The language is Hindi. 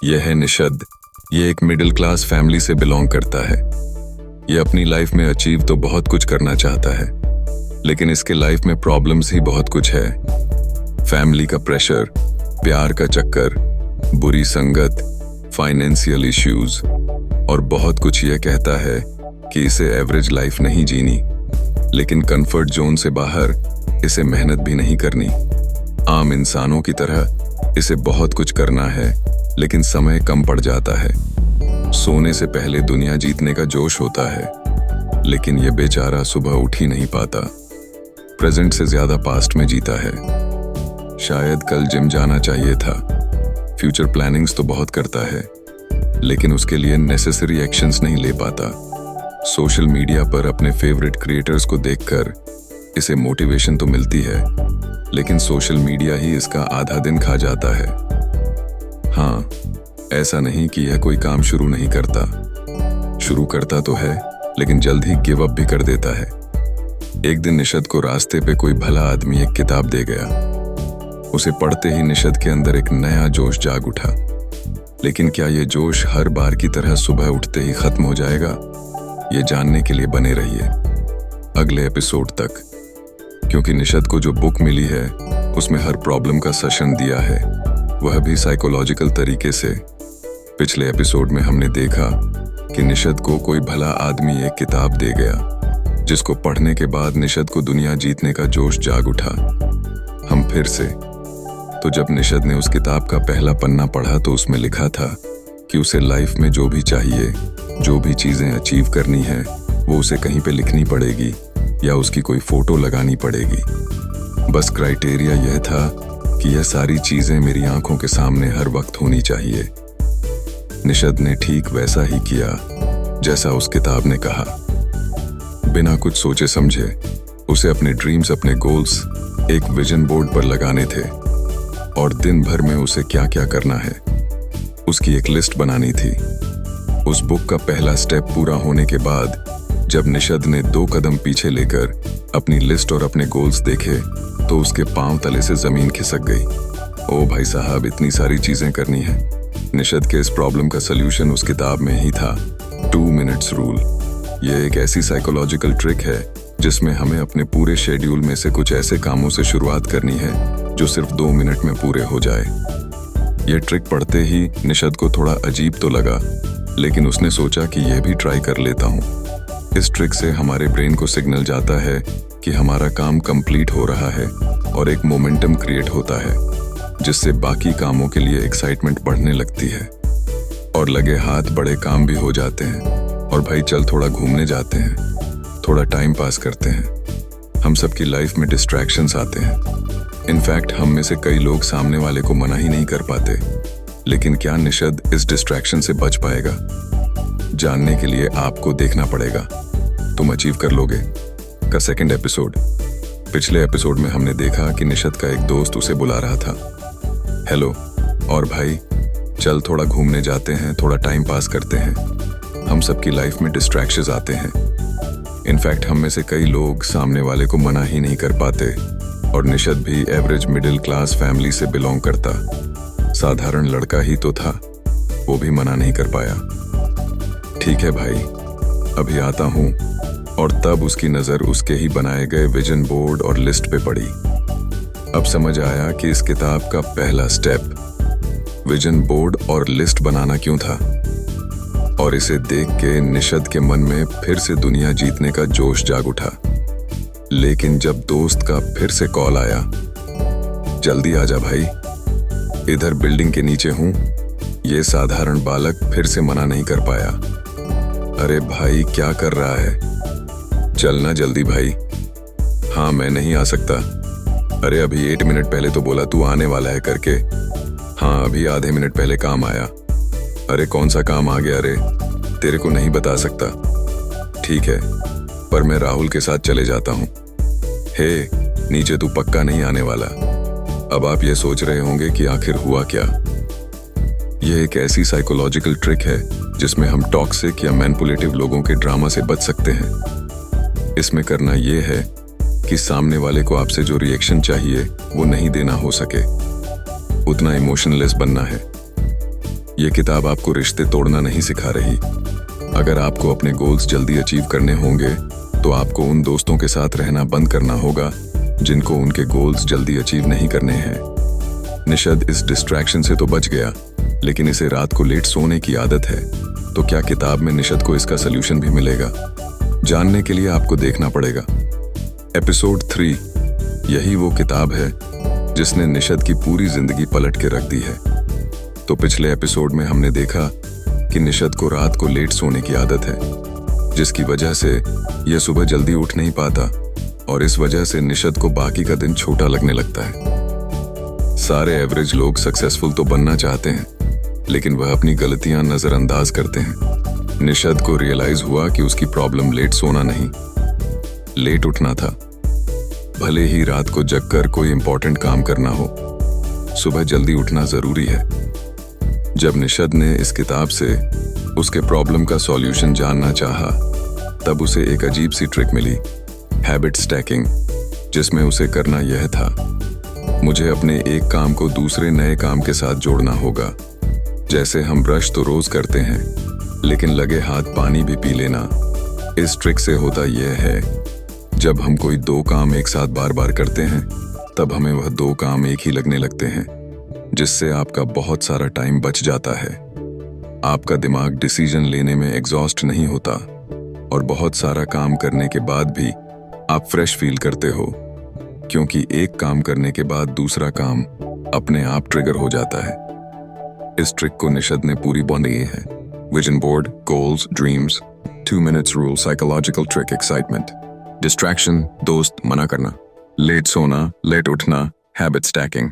यह है निषद। ये एक मिडिल क्लास फैमिली से बिलोंग करता है। ये अपनी लाइफ में अचीव तो बहुत कुछ करना चाहता है, लेकिन इसके लाइफ में प्रॉब्लम्स ही बहुत कुछ है। फैमिली का प्रेशर, प्यार का चक्कर, बुरी संगत, फाइनेंशियल इश्यूज और बहुत कुछ। ये कहता है कि इसे एवरेज लाइफ नहीं जीनी, लेकिन कंफर्ट जोन से बाहर इसे मेहनत भी नहीं करनी। आम इंसानों की तरह इसे बहुत कुछ करना है, लेकिन समय कम पड़ जाता है। सोने से पहले दुनिया जीतने का जोश होता है, लेकिन ये बेचारा सुबह उठ ही नहीं पाता। प्रेजेंट से ज्यादा पास्ट में जीता है। शायद कल जिम जाना चाहिए था। फ्यूचर प्लानिंग्स तो बहुत करता है, लेकिन उसके लिए नेसेसरी एक्शंस नहीं ले पाता। सोशल मीडिया पर अपने फेवरेट क्रिएटर्स को देखकर इसे मोटिवेशन तो मिलती है, लेकिन सोशल मीडिया ही इसका आधा दिन खा जाता है। हाँ, ऐसा नहीं कि यह कोई काम शुरू नहीं करता। शुरू करता तो है, लेकिन जल्द ही गिव अप भी कर देता है। एक दिन निषद को रास्ते पे कोई भला आदमी एक किताब दे गया। उसे पढ़ते ही निषद के अंदर एक नया जोश जाग उठा। लेकिन क्या यह जोश हर बार की तरह सुबह उठते ही खत्म हो जाएगा? ये जानने के लिए बने रहिए अगले एपिसोड तक, क्योंकि निषद को जो बुक मिली है उसमें हर प्रॉब्लम का सशन दिया है, वह भी साइकोलॉजिकल तरीके से। पिछले एपिसोड में हमने देखा कि निषद को कोई भला आदमी एक किताब दे गया, जिसको पढ़ने के बाद निषद को दुनिया जीतने का जोश जाग उठा। हम फिर से। तो जब निषद ने उस किताब का पहला पन्ना पढ़ा तो उसमें लिखा था कि उसे लाइफ में जो भी चाहिए, जो भी चीजें अचीव करनी है, वो उसे कहीं पे लिखनी पड़ेगी या उसकी कोई फोटो लगानी पड़ेगी। बस क्राइटेरिया यह था कि यह सारी चीजें मेरी आंखों के सामने हर वक्त होनी चाहिए। निषद ने ठीक वैसा ही किया जैसा उस किताब ने कहा। बिना कुछ सोचे समझे उसे अपने ड्रीम्स, अपने गोल्स एक विजन बोर्ड पर लगाने थे, और दिन भर में उसे क्या क्या करना है उसकी एक लिस्ट बनानी थी। उस बुक का पहला स्टेप पूरा होने के बाद जब निषद ने 2 कदम पीछे लेकर अपनी लिस्ट और अपने गोल्स देखे तो उसके पांव तले से जमीन खिसक गई। ओ भाई साहब, इतनी सारी चीजें करनी है। निषद के इस प्रॉब्लम का सल्यूशन उस किताब में ही था, 2 मिनट्स रूल। यह एक ऐसी साइकोलॉजिकल ट्रिक है जिसमें हमें अपने पूरे शेड्यूल में से कुछ ऐसे कामों से शुरुआत करनी है जो सिर्फ 2 मिनट में पूरे हो जाए। यह ट्रिक पढ़ते ही निषद को थोड़ा अजीब तो लगा, लेकिन उसने सोचा कि यह भी ट्राई कर लेता हूँ। इस ट्रिक से हमारे ब्रेन को सिग्नल जाता है कि हमारा काम कंप्लीट हो रहा है और एक मोमेंटम क्रिएट होता है, जिससे बाकी कामों के लिए एक्साइटमेंट बढ़ने लगती है और लगे हाथ बड़े काम भी हो जाते हैं। और भाई चल थोड़ा घूमने जाते हैं, थोड़ा टाइम पास करते हैं। हम सबकी लाइफ में डिस्ट्रैक्शंस आते हैं। इनफैक्ट हम में से कई लोग सामने वाले को मना ही नहीं कर पाते। लेकिन क्या निषद इस डिस्ट्रैक्शन से बच पाएगा? जानने के लिए आपको देखना पड़ेगा। तुम अचीव कर लोगे का सेकंड एपिसोड। पिछले एपिसोड में हमने देखा कि निषद का एक दोस्त उसे बुला रहा था। हेलो, और भाई चल थोड़ा घूमने जाते हैं, थोड़ा टाइम पास करते हैं। हम सबकी लाइफ में डिस्ट्रैक्शंस आते हैं। इनफैक्ट हम में से कई लोग सामने वाले को मना ही नहीं कर पाते, और निषद भी एवरेज मिडिल क्लास फैमिली से बिलोंग करता। साधारण लड़का ही तो था, वो भी मना नहीं कर पाया। ठीक है भाई, अभी आता हूँ। और तब उसकी नजर उसके ही बनाए गए विजन बोर्ड और लिस्ट पे पड़ी। अब समझ आया कि इस किताब का पहला स्टेप विजन बोर्ड और लिस्ट बनाना क्यों था। और इसे देख के निषद के मन में फिर से दुनिया जीतने का जोश जाग उठा। लेकिन जब दोस्त का फिर से कॉल आया, जल्दी आजा भाई, इधर बिल्डिंग के नीचे हूं, ये साधारण बालक फिर से मना नहीं कर पाया। अरे भाई क्या कर रहा है, चलना जल्दी भाई। हाँ, मैं नहीं आ सकता। अरे अभी 8 मिनट पहले तो बोला तू आने वाला है करके। हाँ, अभी आधे मिनट पहले काम आया। अरे कौन सा काम आ गया रे? तेरे को नहीं बता सकता। ठीक है, पर मैं राहुल के साथ चले जाता हूँ। हे, नीचे तू पक्का नहीं आने वाला। अब आप ये सोच रहे होंगे कि आखिर हुआ क्या। यह एक ऐसी साइकोलॉजिकल ट्रिक है जिसमें हम टॉक्सिक या मैनिपुलेटिव लोगों के ड्रामा से बच सकते हैं। इसमें करना यह है कि सामने वाले को आपसे जो रिएक्शन चाहिए वो नहीं देना हो सके, उतना इमोशनलेस बनना है। ये किताब आपको रिश्ते तोड़ना नहीं सिखा रही। अगर आपको अपने गोल्स जल्दी अचीव करने होंगे तो आपको उन दोस्तों के साथ रहना बंद करना होगा जिनको उनके गोल्स जल्दी अचीव नहीं करने हैं। निषद इस डिस्ट्रैक्शन से तो बच गया, लेकिन इसे रात को लेट सोने की आदत है। तो क्या किताब में निषद को इसका सलूशन भी मिलेगा? जानने के लिए आपको देखना पड़ेगा। एपिसोड 3 यही वो किताब है जिसने निषद की पूरी जिंदगी पलट के रख दी है। तो पिछले एपिसोड में हमने देखा कि निषद को रात को लेट सोने की आदत है, जिसकी वजह से यह सुबह जल्दी उठ नहीं पाता और इस वजह से निषद को बाकी का दिन छोटा लगने लगता है। सारे एवरेज लोग सक्सेसफुल तो बनना चाहते हैं, लेकिन वह अपनी गलतियां नजरअंदाज करते हैं। निषद को रियलाइज हुआ कि उसकी प्रॉब्लम लेट सोना नहीं, लेट उठना था। भले ही रात को जगकर कोई इंपॉर्टेंट काम करना हो, सुबह जल्दी उठना जरूरी है। जब निषद ने इस किताब से उसके प्रॉब्लम का सॉल्यूशन जानना चाहा, तब उसे एक अजीब सी ट्रिक मिली, हैबिट स्टैकिंग, जिसमें उसे करना यह था, मुझे अपने एक काम को दूसरे नए काम के साथ जोड़ना होगा। जैसे हम ब्रश तो रोज करते हैं, लेकिन लगे हाथ पानी भी पी लेना। इस ट्रिक से होता यह है, जब हम कोई 2 काम एक साथ बार बार करते हैं, तब हमें वह 2 काम एक ही लगने लगते हैं, जिससे आपका बहुत सारा टाइम बच जाता है। आपका दिमाग डिसीजन लेने में एग्जॉस्ट नहीं होता और बहुत सारा काम करने के बाद भी आप फ्रेश फील करते हो, क्योंकि एक काम करने के बाद दूसरा काम अपने आप ट्रिगर हो जाता है। इस ट्रिक को निषद ने पूरी बनाई है। Vision board, goals, dreams, 2 minutes rule, psychological trick, excitement, distraction, दोस्त, मना करना, लेट सोना, लेट उठना, हैबिट स्टैकिंग।